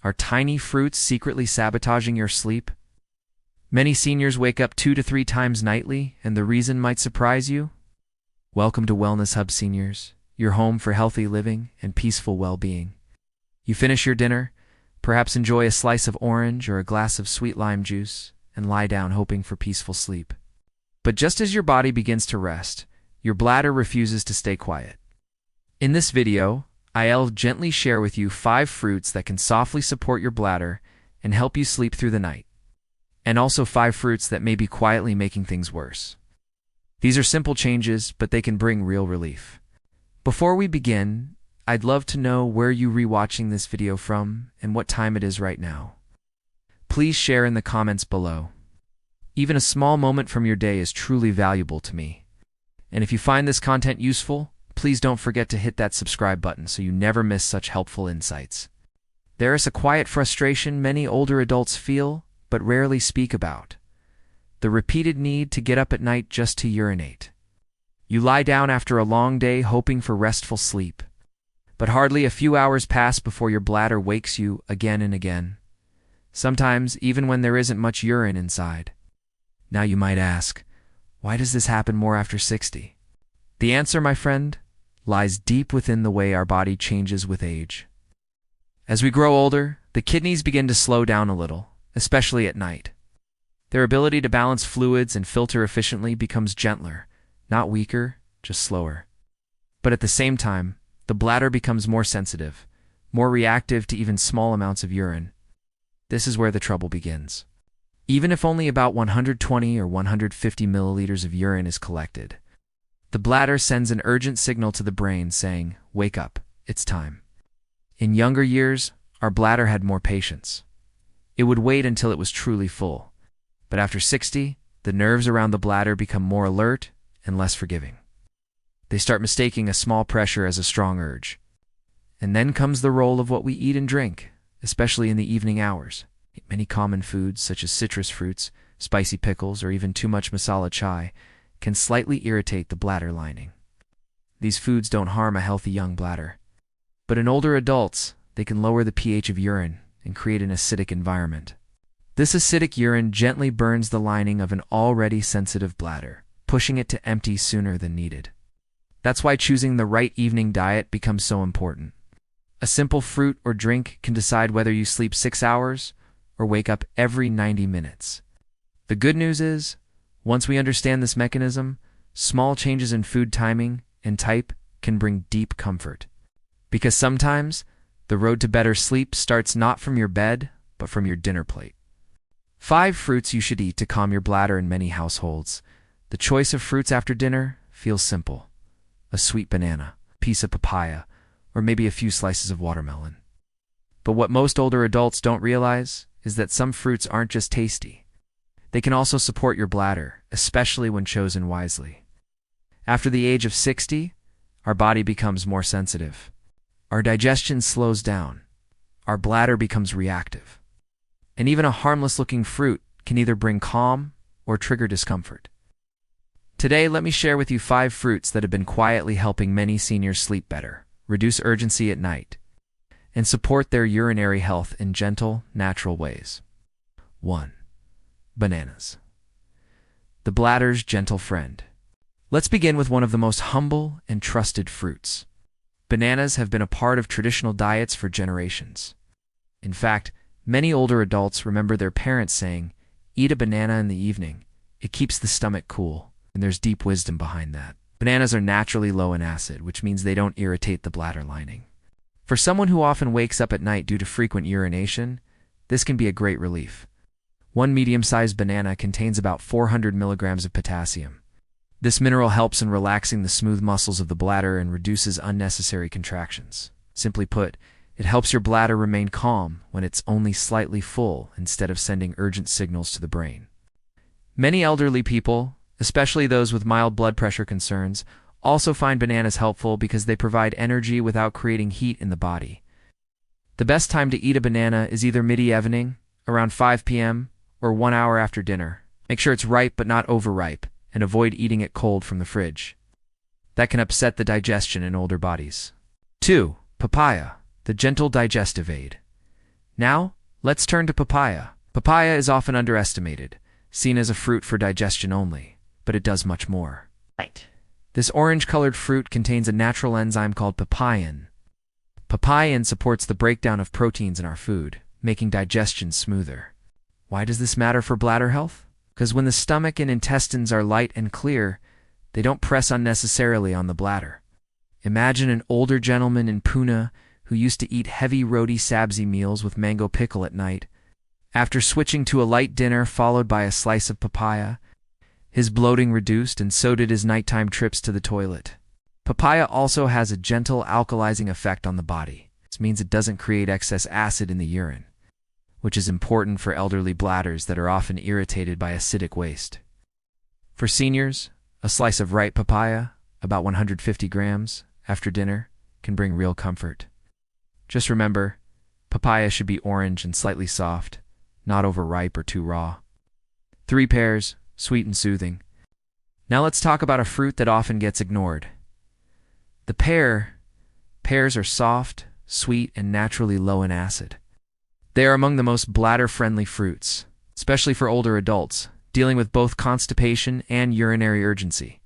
Are tiny fruits secretly sabotaging your sleep? Many seniors wake up 2 to 3 times nightly, and the reason might surprise you. Welcome to Wellness Hub Seniors, your home for healthy living and peaceful well-being. You finish your dinner, perhaps enjoy a slice of orange or a glass of sweet lime juice, and lie down hoping for peaceful sleep. But just as your body begins to rest, your bladder refuses to stay quiet. In this video, I'll gently share with you 5 fruits that can softly support your bladder and help you sleep through the night, and also 5 fruits that may be quietly making things worse. These are simple changes, but they can bring real relief. Before we begin, I'd love to know where you're rewatching this video from and what time it is right now. Please share in the comments below. Even a small moment from your day is truly valuable to me. And if you find this content useful, please don't forget to hit that subscribe button so you never miss such helpful insights. There is a quiet frustration many older adults feel, but rarely speak about. The repeated need to get up at night just to urinate. You lie down after a long day hoping for restful sleep, but hardly a few hours pass before your bladder wakes you again and again, sometimes even when there isn't much urine inside. Now you might ask, why does this happen more after 60? The answer, my friend, lies deep within the way our body changes with age. As we grow older, the kidneys begin to slow down a little, especially at night. Their ability to balance fluids and filter efficiently becomes gentler, not weaker, just slower. But at the same time, the bladder becomes more sensitive, more reactive to even small amounts of urine. This is where the trouble begins. Even if only about 120 or 150 milliliters of urine is collected, the bladder sends an urgent signal to the brain saying, "Wake up, it's time." In younger years, our bladder had more patience. It would wait until it was truly full. But after 60, the nerves around the bladder become more alert and less forgiving. They start mistaking a small pressure as a strong urge. And then comes the role of what we eat and drink, especially in the evening hours. Many common foods, such as citrus fruits, spicy pickles, or even too much masala chai, can slightly irritate the bladder lining. These foods don't harm a healthy young bladder. But in older adults, they can lower the pH of urine and create an acidic environment. This acidic urine gently burns the lining of an already sensitive bladder, pushing it to empty sooner than needed. That's why choosing the right evening diet becomes so important. A simple fruit or drink can decide whether you sleep 6 hours or wake up every 90 minutes. The good news is, once we understand this mechanism, small changes in food timing and type can bring deep comfort. Because sometimes, the road to better sleep starts not from your bed, but from your dinner plate. 5 fruits you should eat to calm your bladder in many households. The choice of fruits after dinner feels simple. A sweet banana, a piece of papaya, or maybe a few slices of watermelon. But what most older adults don't realize is that some fruits aren't just tasty. They can also support your bladder, especially when chosen wisely. After the age of 60, our body becomes more sensitive. Our digestion slows down. Our bladder becomes reactive. And even a harmless-looking fruit can either bring calm or trigger discomfort. Today, let me share with you 5 fruits that have been quietly helping many seniors sleep better, reduce urgency at night, and support their urinary health in gentle, natural ways. 1. Bananas. The bladder's gentle friend. Let's begin with one of the most humble and trusted fruits. Bananas have been a part of traditional diets for generations. In fact, many older adults remember their parents saying, "Eat a banana in the evening. It keeps the stomach cool." And there's deep wisdom behind that. Bananas are naturally low in acid, which means they don't irritate the bladder lining. For someone who often wakes up at night due to frequent urination, this can be a great relief. One medium-sized banana contains about 400 milligrams of potassium. This mineral helps in relaxing the smooth muscles of the bladder and reduces unnecessary contractions. Simply put, it helps your bladder remain calm when it's only slightly full instead of sending urgent signals to the brain. Many elderly people, especially those with mild blood pressure concerns, also find bananas helpful because they provide energy without creating heat in the body. The best time to eat a banana is either mid-evening, around 5 p.m., or 1 hour after dinner. Make sure it's ripe but not overripe, and avoid eating it cold from the fridge. That can upset the digestion in older bodies. 2. Papaya, the gentle digestive aid. Now, let's turn to papaya. Papaya is often underestimated, seen as a fruit for digestion only, but it does much more. Right. This orange-colored fruit contains a natural enzyme called papain. Papain supports the breakdown of proteins in our food, making digestion smoother. Why does this matter for bladder health? Because when the stomach and intestines are light and clear, they don't press unnecessarily on the bladder. Imagine an older gentleman in Pune who used to eat heavy roti sabzi meals with mango pickle at night. After switching to a light dinner followed by a slice of papaya, his bloating reduced and so did his nighttime trips to the toilet. Papaya also has a gentle alkalizing effect on the body. This means it doesn't create excess acid in the urine, which is important for elderly bladders that are often irritated by acidic waste. For seniors, a slice of ripe papaya, about 150 grams, after dinner, can bring real comfort. Just remember, papaya should be orange and slightly soft, not overripe or too raw. 3 pears, sweet and soothing. Now let's talk about a fruit that often gets ignored. The pear. Pears are soft, sweet, and naturally low in acid. They are among the most bladder-friendly fruits, especially for older adults, dealing with both constipation and urinary urgency.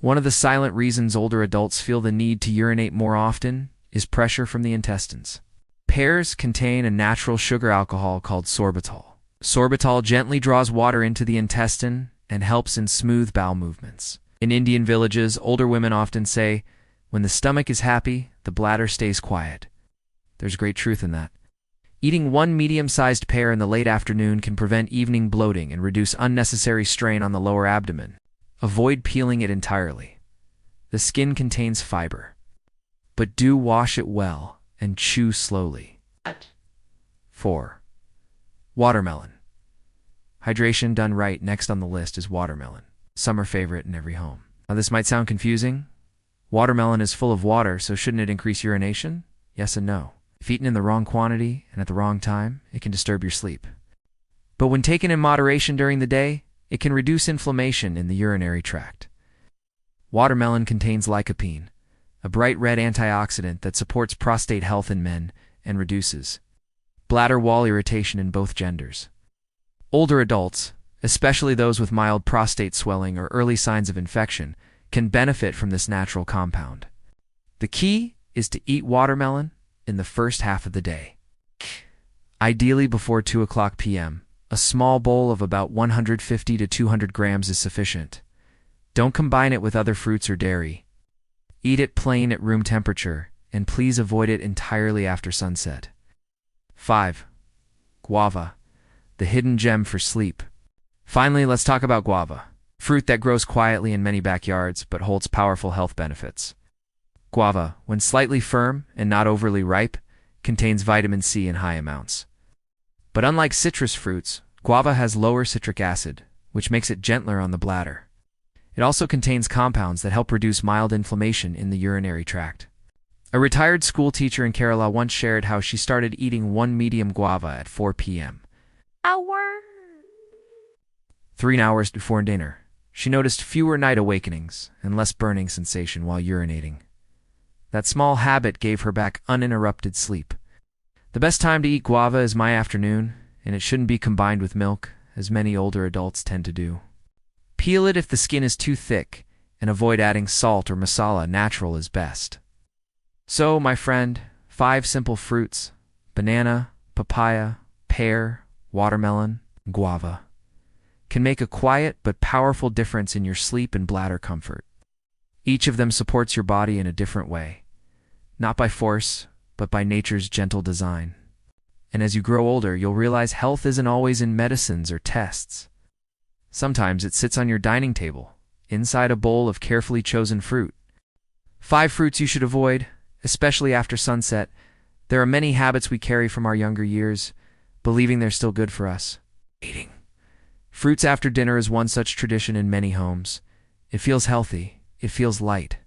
One of the silent reasons older adults feel the need to urinate more often is pressure from the intestines. Pears contain a natural sugar alcohol called sorbitol. Sorbitol gently draws water into the intestine and helps in smooth bowel movements. In Indian villages, older women often say, "When the stomach is happy, the bladder stays quiet." There's great truth in that. Eating 1 medium-sized pear in the late afternoon can prevent evening bloating and reduce unnecessary strain on the lower abdomen. Avoid peeling it entirely. The skin contains fiber, but do wash it well and chew slowly. 4. Watermelon. Hydration done right. Next on the list is watermelon, summer favorite in every home. Now this might sound confusing. Watermelon is full of water, so shouldn't it increase urination? Yes and no. If eaten in the wrong quantity and at the wrong time, it can disturb your sleep. But when taken in moderation during the day, it can reduce inflammation in the urinary tract. Watermelon contains lycopene, a bright red antioxidant that supports prostate health in men and reduces bladder wall irritation in both genders. Older adults, especially those with mild prostate swelling or early signs of infection, can benefit from this natural compound. The key is to eat watermelon in the first half of the day. Ideally before 2 p.m., a small bowl of about 150 to 200 grams is sufficient. Don't combine it with other fruits or dairy. Eat it plain at room temperature, and please avoid it entirely after sunset. 5. Guava, the hidden gem for sleep. Finally, let's talk about guava, fruit that grows quietly in many backyards but holds powerful health benefits. Guava, when slightly firm and not overly ripe, contains vitamin C in high amounts. But unlike citrus fruits, guava has lower citric acid, which makes it gentler on the bladder. It also contains compounds that help reduce mild inflammation in the urinary tract. A retired school teacher in Kerala once shared how she started eating 1 medium guava at 4 p.m. 3 hours before dinner. She noticed fewer night awakenings and less burning sensation while urinating. That small habit gave her back uninterrupted sleep. The best time to eat guava is my afternoon, and it shouldn't be combined with milk, as many older adults tend to do. Peel it if the skin is too thick, and avoid adding salt or masala. Natural is best. So, my friend, 5 simple fruits: banana, papaya, pear, watermelon, guava, can make a quiet but powerful difference in your sleep and bladder comfort. Each of them supports your body in a different way, not by force, but by nature's gentle design. And as you grow older, you'll realize health isn't always in medicines or tests. Sometimes it sits on your dining table, inside a bowl of carefully chosen fruit. 5 fruits you should avoid, especially after sunset. There are many habits we carry from our younger years, believing they're still good for us. Eating fruits after dinner is one such tradition in many homes. It feels healthy, it feels light.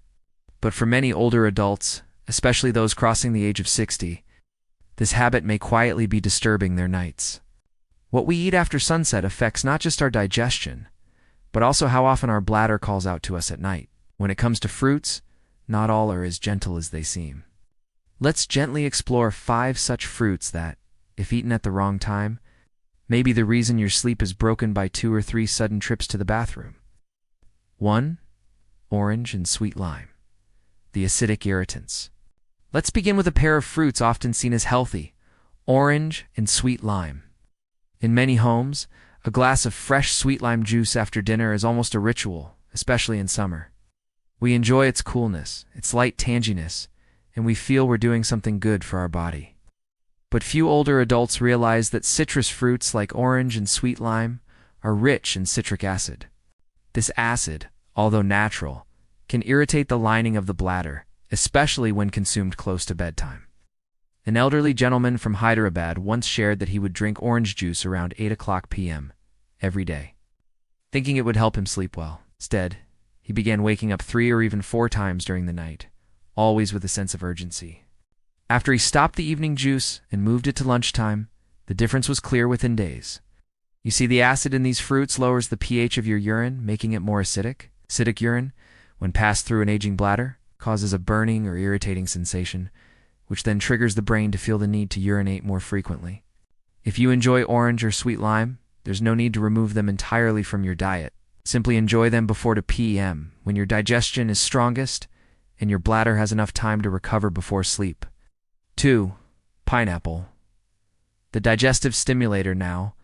But for many older adults, especially those crossing the age of 60, this habit may quietly be disturbing their nights. What we eat after sunset affects not just our digestion, but also how often our bladder calls out to us at night. When it comes to fruits, not all are as gentle as they seem. Let's gently explore 5 such fruits that, if eaten at the wrong time, may be the reason your sleep is broken by 2 or 3 sudden trips to the bathroom. 1. Orange and sweet lime. The acidic irritants. Let's begin with a pair of fruits often seen as healthy: orange and sweet lime. In many homes, a glass of fresh sweet lime juice after dinner is almost a ritual, especially in summer. We enjoy its coolness, its light tanginess, and we feel we're doing something good for our body. But few older adults realize that citrus fruits like orange and sweet lime are rich in citric acid. This acid, although natural, can irritate the lining of the bladder, especially when consumed close to bedtime. An elderly gentleman from Hyderabad once shared that he would drink orange juice around 8 p.m. every day, thinking it would help him sleep well. Instead, he began waking up 3 or even 4 times during the night, always with a sense of urgency. After he stopped the evening juice and moved it to lunchtime, the difference was clear within days. You see, the acid in these fruits lowers the pH of your urine, making it more acidic. Acidic urine, when passed through an aging bladder, causes a burning or irritating sensation, which then triggers the brain to feel the need to urinate more frequently. If you enjoy orange or sweet lime, there's no need to remove them entirely from your diet. Simply enjoy them before 2 p.m., when your digestion is strongest and your bladder has enough time to recover before sleep. 2. Pineapple. The digestive stimulator now.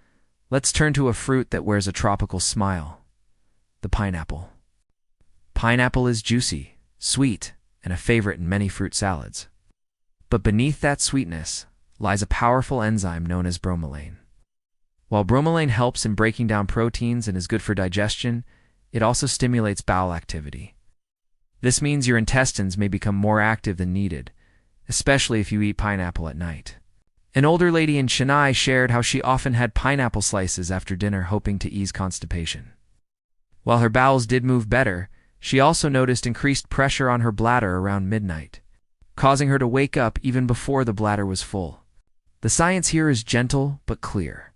Let's turn to a fruit that wears a tropical smile: the pineapple. Pineapple is juicy, sweet, and a favorite in many fruit salads. But beneath that sweetness lies a powerful enzyme known as bromelain. While bromelain helps in breaking down proteins and is good for digestion, it also stimulates bowel activity. This means your intestines may become more active than needed, especially if you eat pineapple at night. An older lady in Chennai shared how she often had pineapple slices after dinner, hoping to ease constipation. While her bowels did move better, she also noticed increased pressure on her bladder around midnight, causing her to wake up even before the bladder was full. The science here is gentle but clear.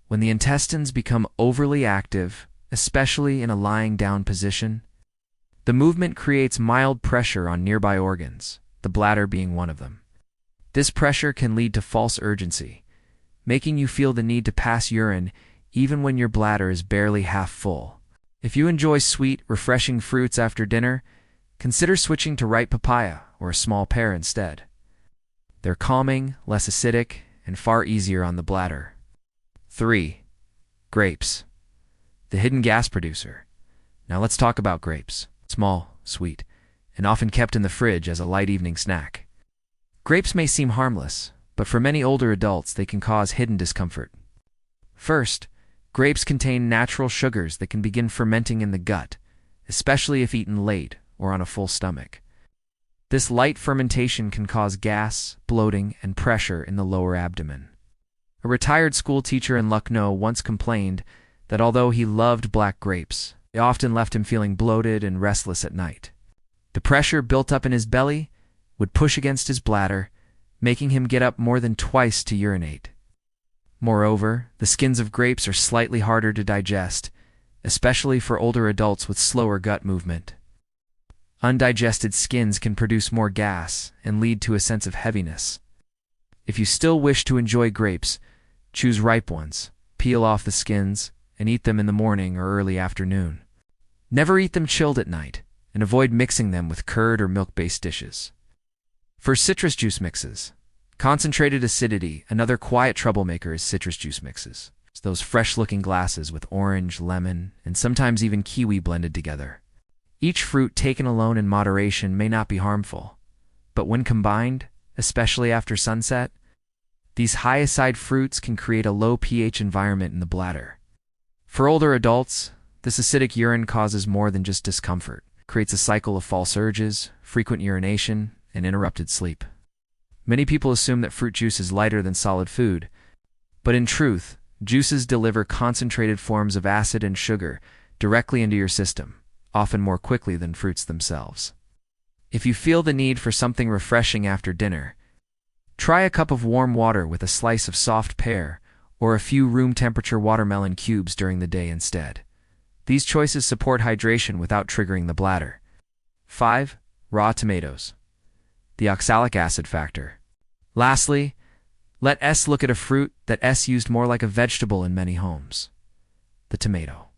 When the intestines become overly active, especially in a lying down position, the movement creates mild pressure on nearby organs, the bladder being one of them. This pressure can lead to false urgency, making you feel the need to pass urine even when your bladder is barely half full. If you enjoy sweet, refreshing fruits after dinner, consider switching to ripe papaya or a small pear instead. They're calming, less acidic, and far easier on the bladder. 3. Grapes. The hidden gas producer. Now let's talk about grapes. Small, sweet, and often kept in the fridge as a light evening snack. Grapes may seem harmless, but for many older adults they can cause hidden discomfort. First, grapes contain natural sugars that can begin fermenting in the gut, especially if eaten late or on a full stomach. This light fermentation can cause gas, bloating, and pressure in the lower abdomen. A retired school teacher in Lucknow once complained that although he loved black grapes, they often left him feeling bloated and restless at night. The pressure built up in his belly would push against his bladder, making him get up more than twice to urinate. Moreover, the skins of grapes are slightly harder to digest, especially for older adults with slower gut movement. Undigested skins can produce more gas and lead to a sense of heaviness. If you still wish to enjoy grapes, choose ripe ones, peel off the skins, and eat them in the morning or early afternoon. Never eat them chilled at night, and avoid mixing them with curd or milk-based dishes. For citrus juice mixes. Concentrated acidity, another quiet troublemaker, is citrus juice mixes. It's those fresh-looking glasses with orange, lemon, and sometimes even kiwi blended together. Each fruit taken alone in moderation may not be harmful, but when combined, especially after sunset, these high-acid fruits can create a low pH environment in the bladder. For older adults, this acidic urine causes more than just discomfort. It creates a cycle of false urges, frequent urination, and interrupted sleep. Many people assume that fruit juice is lighter than solid food, but in truth, juices deliver concentrated forms of acid and sugar directly into your system, often more quickly than fruits themselves. If you feel the need for something refreshing after dinner, try a cup of warm water with a slice of soft pear or a few room-temperature watermelon cubes during the day instead. These choices support hydration without triggering the bladder. 5. Raw tomatoes. The oxalic acid factor. Lastly, Let's look at a fruit that's used more like a vegetable in many homes. The tomato.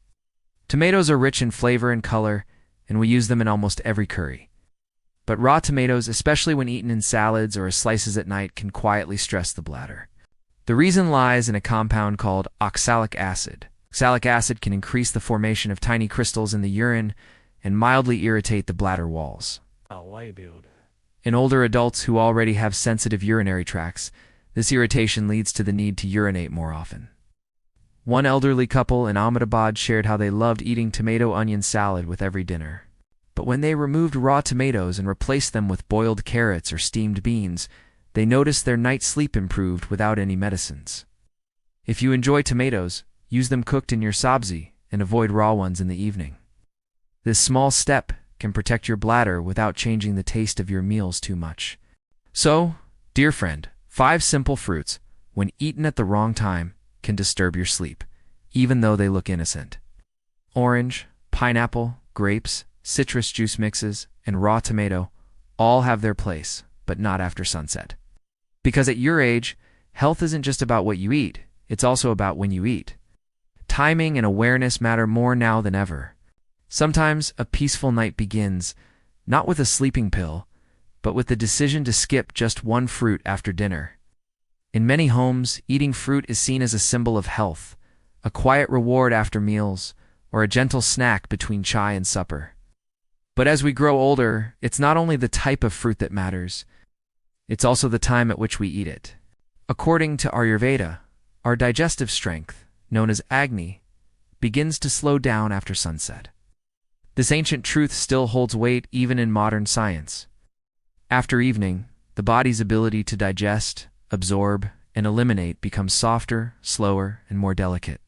Tomatoes are rich in flavor and color, and we use them in almost every curry. But raw tomatoes, especially when eaten in salads or as slices at night, can quietly stress the bladder. The reason lies in a compound called oxalic acid. Oxalic acid can increase the formation of tiny crystals in the urine and mildly irritate the bladder walls. In older adults who already have sensitive urinary tracts, this irritation leads to the need to urinate more often. One elderly couple in Ahmedabad shared how they loved eating tomato-onion salad with every dinner. But when they removed raw tomatoes and replaced them with boiled carrots or steamed beans, they noticed their night's sleep improved without any medicines. If you enjoy tomatoes, use them cooked in your sabzi and avoid raw ones in the evening. This small step can protect your bladder without changing the taste of your meals too much. So, dear friend, 5 simple fruits, when eaten at the wrong time, can disturb your sleep, even though they look innocent. Orange, pineapple, grapes, citrus juice mixes, and raw tomato all have their place, but not after sunset. Because at your age, health isn't just about what you eat, it's also about when you eat. Timing and awareness matter more now than ever. Sometimes a peaceful night begins, not with a sleeping pill, but with the decision to skip just one fruit after dinner. In many homes, eating fruit is seen as a symbol of health, a quiet reward after meals, or a gentle snack between chai and supper. But as we grow older, it's not only the type of fruit that matters, it's also the time at which we eat it. According to Ayurveda, our digestive strength, known as Agni, begins to slow down after sunset. This ancient truth still holds weight even in modern science. After evening, the body's ability to digest, absorb, and eliminate becomes softer, slower, and more delicate.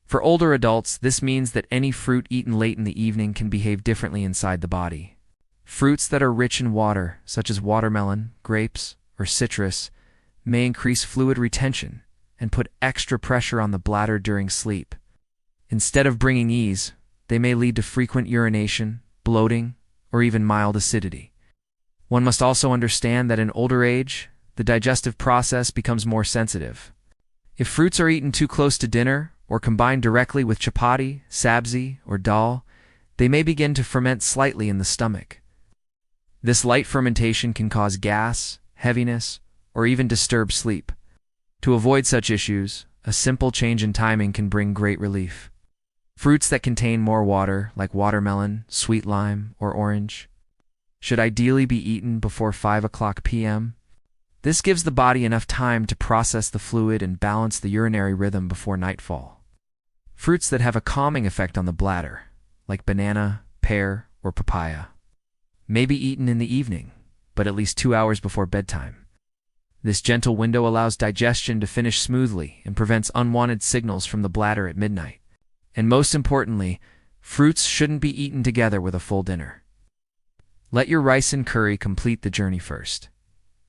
For older adults, this means that any fruit eaten late in the evening can behave differently inside the body. Fruits that are rich in water, such as watermelon, grapes, or citrus, may increase fluid retention and put extra pressure on the bladder during sleep. Instead of bringing ease, they may lead to frequent urination, bloating, or even mild acidity. One must also understand that in older age, the digestive process becomes more sensitive. If fruits are eaten too close to dinner or combined directly with chapati, sabzi, or dal, they may begin to ferment slightly in the stomach. This light fermentation can cause gas, heaviness, or even disturb sleep. To avoid such issues, a simple change in timing can bring great relief. Fruits that contain more water, like watermelon, sweet lime, or orange, should ideally be eaten before 5 p.m. This gives the body enough time to process the fluid and balance the urinary rhythm before nightfall. Fruits that have a calming effect on the bladder, like banana, pear, or papaya, may be eaten in the evening, but at least 2 hours before bedtime. This gentle window allows digestion to finish smoothly and prevents unwanted signals from the bladder at midnight. And most importantly, fruits shouldn't be eaten together with a full dinner. Let your rice and curry complete the journey first.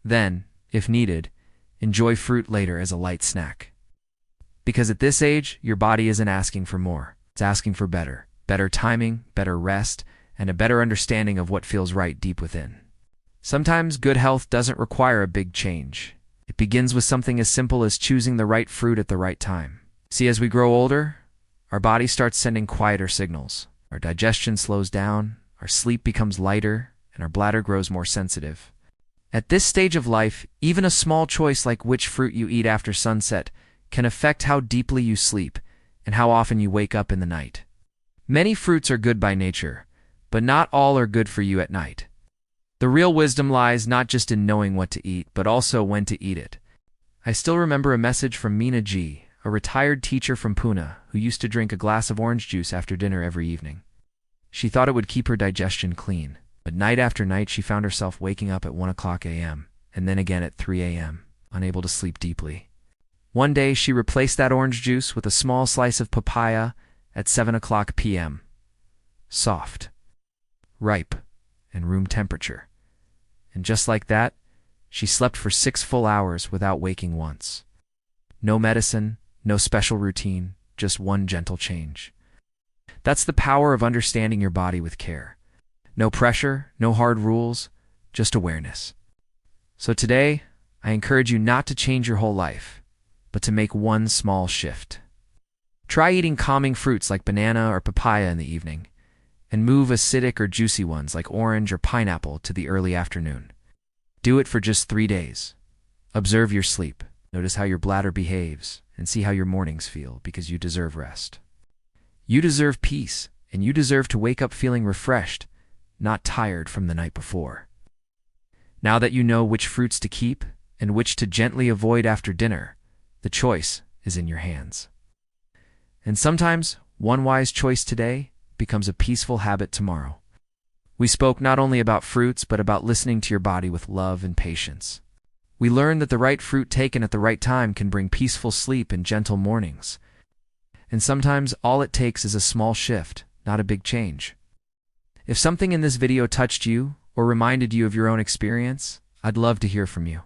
Then, if needed, enjoy fruit later as a light snack. Because at this age, your body isn't asking for more. It's asking for better. Better timing, better rest, and a better understanding of what feels right deep within. Sometimes good health doesn't require a big change. It begins with something as simple as choosing the right fruit at the right time. See, as we grow older, our body starts sending quieter signals. Our digestion slows down, our sleep becomes lighter, and our bladder grows more sensitive. At this stage of life, even a small choice like which fruit you eat after sunset can affect how deeply you sleep and how often you wake up in the night. Many fruits are good by nature, but not all are good for you at night. The real wisdom lies not just in knowing what to eat, but also when to eat it. I still remember a message from Meena Ji, a retired teacher from Pune, who used to drink a glass of orange juice after dinner every evening. She thought it would keep her digestion clean, but night after night she found herself waking up at 1 a.m., and then again at 3 a.m., unable to sleep deeply. One day she replaced that orange juice with a small slice of papaya at 7 p.m. Soft, ripe, and room temperature. And just like that, she slept for 6 full hours without waking once. No medicine, no special routine, just one gentle change. That's the power of understanding your body with care. No pressure, no hard rules, just awareness. So today, I encourage you not to change your whole life, but to make one small shift. Try eating calming fruits like banana or papaya in the evening, and move acidic or juicy ones like orange or pineapple to the early afternoon. Do it for just 3 days. Observe your sleep. Notice how your bladder behaves, and see how your mornings feel, because you deserve rest. You deserve peace, and you deserve to wake up feeling refreshed, not tired from the night before. Now that you know which fruits to keep and which to gently avoid after dinner, the choice is in your hands. And sometimes, one wise choice today becomes a peaceful habit tomorrow. We spoke not only about fruits, but about listening to your body with love and patience. We learned that the right fruit taken at the right time can bring peaceful sleep and gentle mornings. And sometimes all it takes is a small shift, not a big change. If something in this video touched you or reminded you of your own experience, I'd love to hear from you.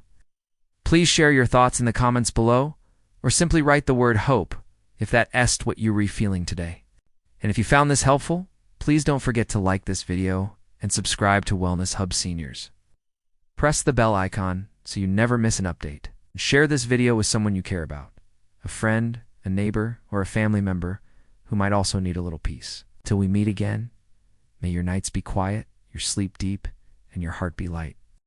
Please share your thoughts in the comments below, or simply write the word hope if that est what you were feeling today. And if you found this helpful, please don't forget to like this video and subscribe to Wellness Hub Seniors. Press the bell icon so you never miss an update. Share this video with someone you care about, a friend, a neighbor, or a family member who might also need a little peace. Till we meet again, may your nights be quiet, your sleep deep, and your heart be light.